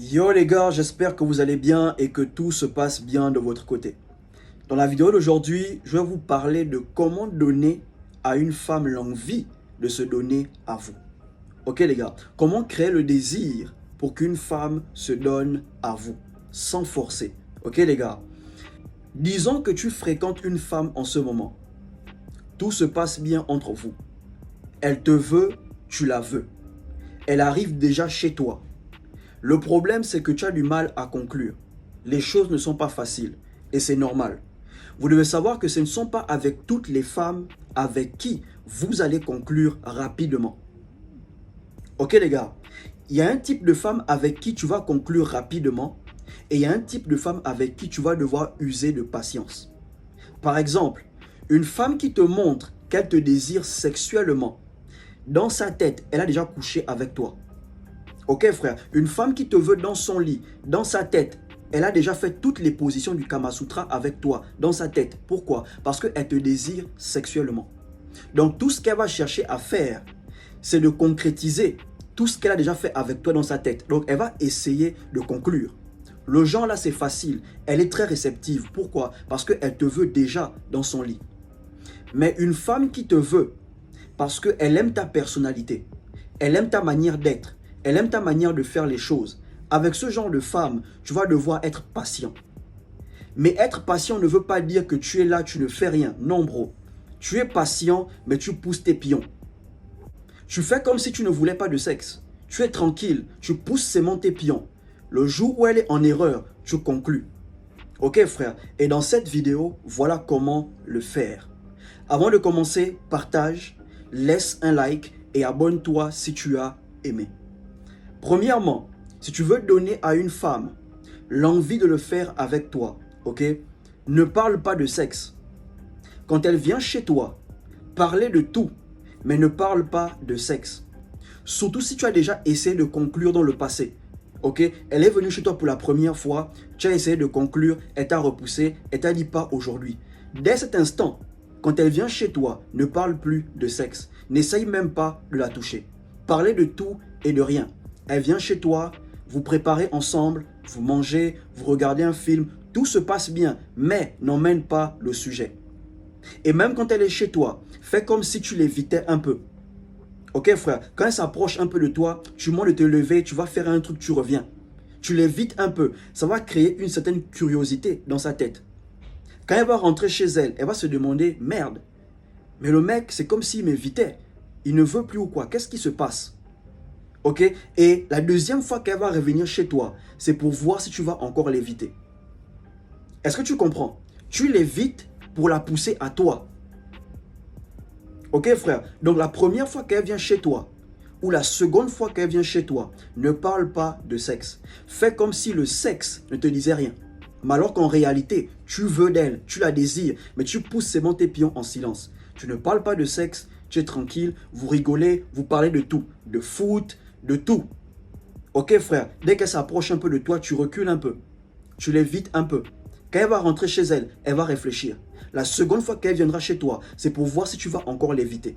Yo les gars, j'espère que vous allez bien et que tout se passe bien de votre côté. Dans la vidéo d'aujourd'hui, je vais vous parler de comment donner à une femme l'envie de se donner à vous. Ok les gars, comment créer le désir pour qu'une femme se donne à vous, sans forcer. Ok les gars, disons que tu fréquentes une femme en ce moment. Tout se passe bien entre vous. Elle te veut, tu la veux. Elle arrive déjà chez toi. Le problème, c'est que tu as du mal à conclure. Les choses ne sont pas faciles et c'est normal. Vous devez savoir que ce ne sont pas avec toutes les femmes avec qui vous allez conclure rapidement. Ok les gars, il y a un type de femme avec qui tu vas conclure rapidement et il y a un type de femme avec qui tu vas devoir user de patience. Par exemple, une femme qui te montre qu'elle te désire sexuellement, dans sa tête, elle a déjà couché avec toi. Ok frère, une femme qui te veut dans son lit, dans sa tête, elle a déjà fait toutes les positions du Kama Sutra avec toi, dans sa tête. Pourquoi? Parce qu'elle te désire sexuellement. Donc tout ce qu'elle va chercher à faire, c'est de concrétiser tout ce qu'elle a déjà fait avec toi dans sa tête. Donc elle va essayer de conclure. Le genre là c'est facile, elle est très réceptive. Pourquoi? Parce qu'elle te veut déjà dans son lit. Mais une femme qui te veut parce qu'elle aime ta personnalité, elle aime ta manière d'être, elle aime ta manière de faire les choses. Avec ce genre de femme, tu vas devoir être patient. Mais être patient ne veut pas dire que tu es là, tu ne fais rien. Non, bro. Tu es patient, mais tu pousses tes pions. Tu fais comme si tu ne voulais pas de sexe. Tu es tranquille, tu pousses seulement tes pions. Le jour où elle est en erreur, tu conclus. Ok, frère. Et dans cette vidéo, voilà comment le faire. Avant de commencer, partage, laisse un like et abonne-toi si tu as aimé. Premièrement, si tu veux donner à une femme l'envie de le faire avec toi, ok, ne parle pas de sexe. Quand elle vient chez toi, parlez de tout, mais ne parle pas de sexe. Surtout si tu as déjà essayé de conclure dans le passé. Ok, elle est venue chez toi pour la première fois, tu as essayé de conclure, elle t'a repoussé, elle t'a dit pas aujourd'hui. Dès cet instant, quand elle vient chez toi, ne parle plus de sexe. N'essaye même pas de la toucher. Parlez de tout et de rien. Elle vient chez toi, vous préparez ensemble, vous mangez, vous regardez un film, tout se passe bien, mais n'emmène pas le sujet. Et même quand elle est chez toi, fais comme si tu l'évitais un peu. Ok frère, quand elle s'approche un peu de toi, tu montes de te lever, tu vas faire un truc, tu reviens. Tu l'évites un peu, ça va créer une certaine curiosité dans sa tête. Quand elle va rentrer chez elle, elle va se demander, merde, mais le mec, c'est comme s'il m'évitait. Il ne veut plus ou quoi? Qu'est-ce qui se passe? Ok? Et la deuxième fois qu'elle va revenir chez toi, c'est pour voir si tu vas encore l'éviter. Est-ce que tu comprends? Tu l'évites pour la pousser à toi. Ok frère? Donc la première fois qu'elle vient chez toi, ou la seconde fois qu'elle vient chez toi, ne parle pas de sexe. Fais comme si le sexe ne te disait rien. Mais alors qu'en réalité, tu veux d'elle, tu la désires, mais tu pousses seulement tes pions en silence. Tu ne parles pas de sexe, tu es tranquille, vous rigolez, vous parlez de tout. De foot, de tout. Ok frère, dès qu'elle s'approche un peu de toi, tu recules un peu. Tu l'évites un peu. Quand elle va rentrer chez elle, elle va réfléchir. La seconde fois qu'elle viendra chez toi, c'est pour voir si tu vas encore l'éviter.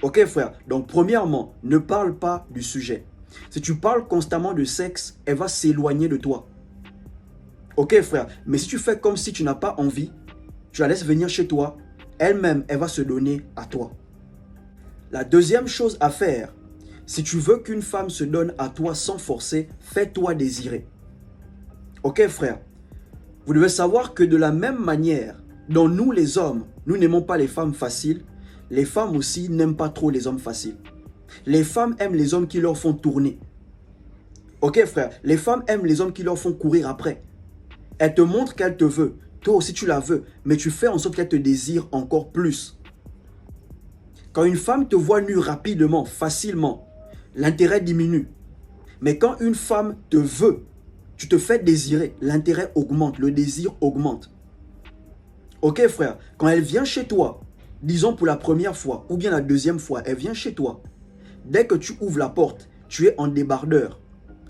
Ok frère, donc premièrement, ne parle pas du sujet. Si tu parles constamment de sexe, elle va s'éloigner de toi. Ok frère, mais si tu fais comme si tu n'as pas envie, tu la laisses venir chez toi, elle-même, elle va se donner à toi. La deuxième chose à faire, si tu veux qu'une femme se donne à toi sans forcer, fais-toi désirer. Ok frère, vous devez savoir que de la même manière dont nous les hommes, nous n'aimons pas les femmes faciles, les femmes aussi n'aiment pas trop les hommes faciles. Les femmes aiment les hommes qui leur font tourner. Ok frère, les femmes aiment les hommes qui leur font courir après. Elle te montre qu'elle te veut, toi aussi tu la veux, mais tu fais en sorte qu'elle te désire encore plus. Quand une femme te voit nu rapidement, facilement, l'intérêt diminue. Mais quand une femme te veut, tu te fais désirer, l'intérêt augmente, le désir augmente. Ok frère, quand elle vient chez toi, disons pour la première fois ou bien la deuxième fois, elle vient chez toi. Dès que tu ouvres la porte, tu es en débardeur,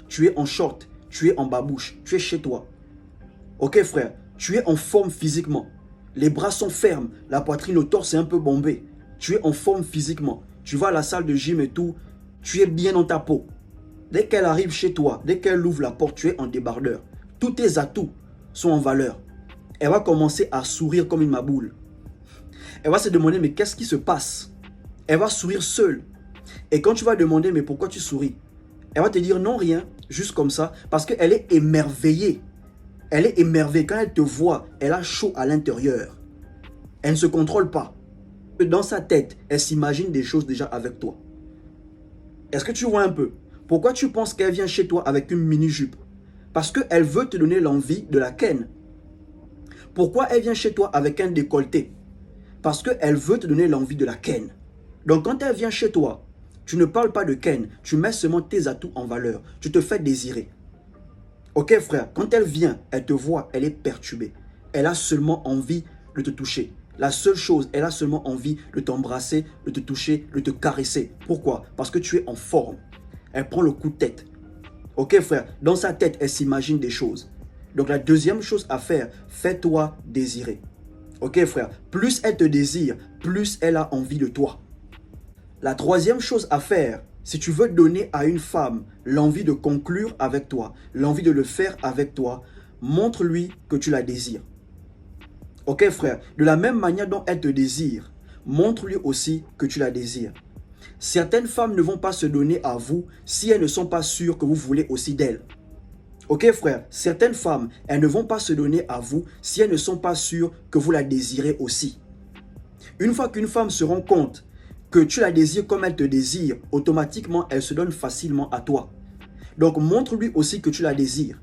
tu es en short, tu es en babouche, tu es chez toi. Ok frère, tu es en forme physiquement. Les bras sont fermes, la poitrine, le torse est un peu bombé. Tu es en forme physiquement. Tu vas à la salle de gym et tout, tu es bien dans ta peau. Dès qu'elle arrive chez toi, dès qu'elle ouvre la porte, tu es en débardeur. Tous tes atouts sont en valeur. Elle va commencer à sourire comme une maboule. Elle va se demander, mais qu'est-ce qui se passe? Elle va sourire seule. Et quand tu vas demander, mais pourquoi tu souris? Elle va te dire, non, rien, juste comme ça, parce qu'elle est émerveillée. Elle est émerveillée. Quand elle te voit, elle a chaud à l'intérieur. Elle ne se contrôle pas. Dans sa tête, elle s'imagine des choses déjà avec toi. Est-ce que tu vois un peu? Pourquoi tu penses qu'elle vient chez toi avec une mini-jupe? Parce qu'elle veut te donner l'envie de la ken. Pourquoi elle vient chez toi avec un décolleté? Parce qu'elle veut te donner l'envie de la ken. Donc quand elle vient chez toi, tu ne parles pas de ken, tu mets seulement tes atouts en valeur. Tu te fais désirer. Ok frère, quand elle vient, elle te voit, elle est perturbée. Elle a seulement envie de te toucher. La seule chose, elle a seulement envie de t'embrasser, de te toucher, de te caresser. Pourquoi? Parce que tu es en forme. Elle prend le coup de tête. Ok frère, dans sa tête, elle s'imagine des choses. Donc la deuxième chose à faire, fais-toi désirer. Ok frère, plus elle te désire, plus elle a envie de toi. La troisième chose à faire, si tu veux donner à une femme l'envie de conclure avec toi, l'envie de le faire avec toi, montre-lui que tu la désires. Ok frère, de la même manière dont elle te désire, montre-lui aussi que tu la désires. Certaines femmes ne vont pas se donner à vous si elles ne sont pas sûres que vous voulez aussi d'elles. Ok frère, certaines femmes, elles ne vont pas se donner à vous si elles ne sont pas sûres que vous la désirez aussi. Une fois qu'une femme se rend compte que tu la désires comme elle te désire, automatiquement, elle se donne facilement à toi. Donc, montre-lui aussi que tu la désires.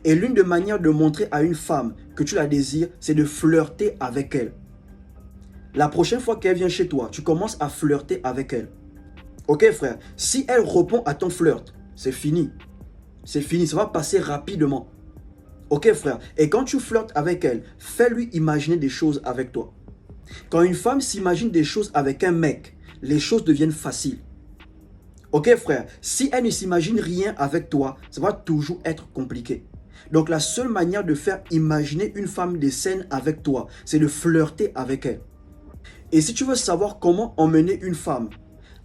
Et l'une des manières de montrer à une femme que tu la désires, c'est de flirter avec elle. La prochaine fois qu'elle vient chez toi, tu commences à flirter avec elle. Ok frère, si elle répond à ton flirt, c'est fini. C'est fini, ça va passer rapidement. Ok frère, et quand tu flirtes avec elle, fais-lui imaginer des choses avec toi. Quand une femme s'imagine des choses avec un mec, les choses deviennent faciles. Ok frère, si elle ne s'imagine rien avec toi, ça va toujours être compliqué. Donc la seule manière de faire imaginer une femme des scènes avec toi, c'est de flirter avec elle. Et si tu veux savoir comment emmener une femme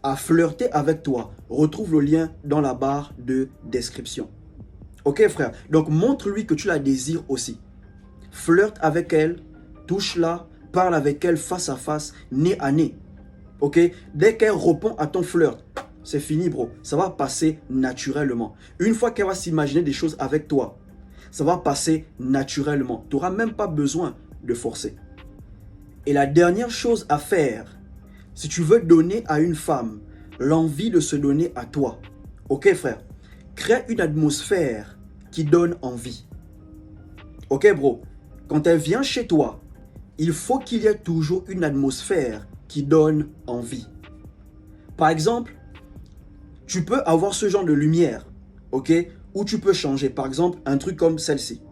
à flirter avec toi, retrouve le lien dans la barre de description. Ok frère, donc montre-lui que tu la désires aussi. Flirte avec elle, touche-la, parle avec elle face à face, nez à nez. Ok, dès qu'elle répond à ton flirt, c'est fini bro, ça va passer naturellement. Une fois qu'elle va s'imaginer des choses avec toi, ça va passer naturellement. Tu n'auras même pas besoin de forcer. Et la dernière chose à faire, si tu veux donner à une femme l'envie de se donner à toi, ok frère, crée une atmosphère qui donne envie. Ok bro, quand elle vient chez toi, il faut qu'il y ait toujours une atmosphère qui donne envie. Par exemple, tu peux avoir ce genre de lumière, ok, où tu peux changer. Par exemple, un truc comme celle-ci.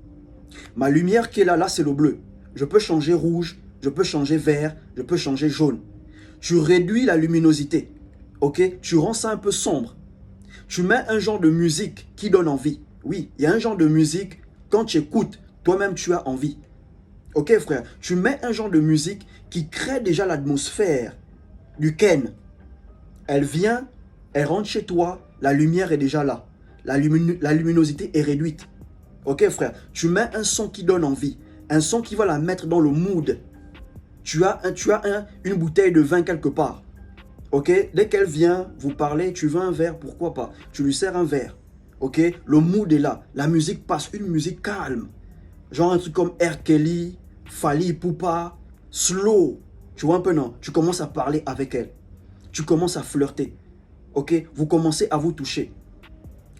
Ma lumière qui est là, là c'est le bleu. Je peux changer rouge, je peux changer vert, je peux changer jaune. Tu réduis la luminosité, ok, tu rends ça un peu sombre. Tu mets un genre de musique qui donne envie. Oui, il y a un genre de musique, quand tu écoutes, toi-même tu as envie. Ok frère, tu mets un genre de musique qui crée déjà l'atmosphère du ken. Elle vient, elle rentre chez toi, la lumière est déjà là. La luminosité est réduite. Ok frère, tu mets un son qui donne envie. Un son qui va la mettre dans le mood. Tu as une bouteille de vin quelque part. Ok, dès qu'elle vient, vous parlez, tu veux un verre, pourquoi pas. Tu lui sers un verre. Ok, le mood est là. La musique passe, une musique calme. Genre un truc comme R. Kelly, Fally Ipupa, slow. Tu vois un peu, non? Tu commences à parler avec elle. Tu commences à flirter. Ok? Vous commencez à vous toucher.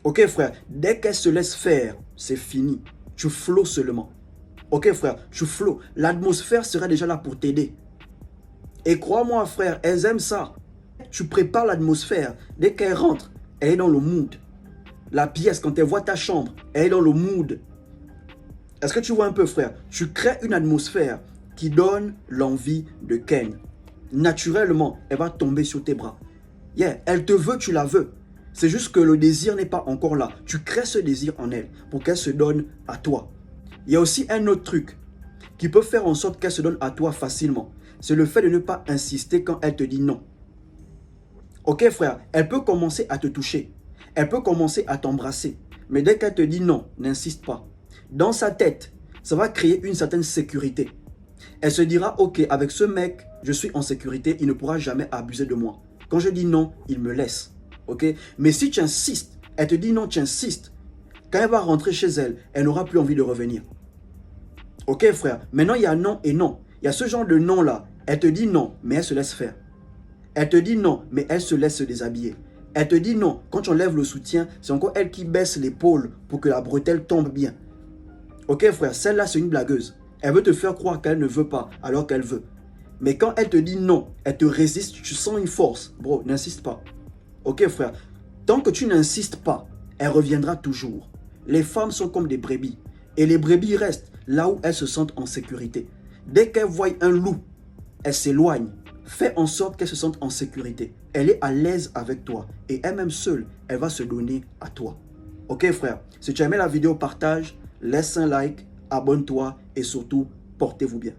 Ok frère? Dès qu'elle se laisse faire, c'est fini. Tu flots seulement. Ok frère? Tu flots. L'atmosphère sera déjà là pour t'aider. Et crois-moi frère, elles aiment ça. Tu prépares l'atmosphère. Dès qu'elle rentre, elle est dans le mood. La pièce, quand elle voit ta chambre, elle est dans le mood. Est-ce que tu vois un peu frère? Tu crées une atmosphère qui donne l'envie de ken. Naturellement, elle va tomber sur tes bras. Yeah, elle te veut, tu la veux. C'est juste que le désir n'est pas encore là. Tu crées ce désir en elle pour qu'elle se donne à toi. Il y a aussi un autre truc qui peut faire en sorte qu'elle se donne à toi facilement. C'est le fait de ne pas insister quand elle te dit non. Ok frère, elle peut commencer à te toucher. Elle peut commencer à t'embrasser. Mais dès qu'elle te dit non, n'insiste pas. Dans sa tête, ça va créer une certaine sécurité. Elle se dira, ok, avec ce mec, je suis en sécurité, il ne pourra jamais abuser de moi. Quand je dis non, il me laisse. Ok? Mais si tu insistes, elle te dit non, tu insistes. Quand elle va rentrer chez elle, elle n'aura plus envie de revenir. Ok frère? Maintenant, il y a non et non. Il y a ce genre de non-là. Elle te dit non, mais elle se laisse faire. Elle te dit non, mais elle se laisse se déshabiller. Elle te dit non, quand tu enlèves le soutien, c'est encore elle qui baisse l'épaule pour que la bretelle tombe bien. Ok frère, celle-là c'est une blagueuse. Elle veut te faire croire qu'elle ne veut pas alors qu'elle veut. Mais quand elle te dit non, elle te résiste, tu sens une force. Bro, n'insiste pas. Ok frère, tant que tu n'insistes pas, elle reviendra toujours. Les femmes sont comme des brebis. Et les brebis restent là où elles se sentent en sécurité. Dès qu'elles voient un loup, elles s'éloignent. Fais en sorte qu'elle se sente en sécurité. Elle est à l'aise avec toi. Et elle-même seule, elle va se donner à toi. Ok frère, si tu as aimé la vidéo, partage, laisse un like, abonne-toi et surtout, portez-vous bien.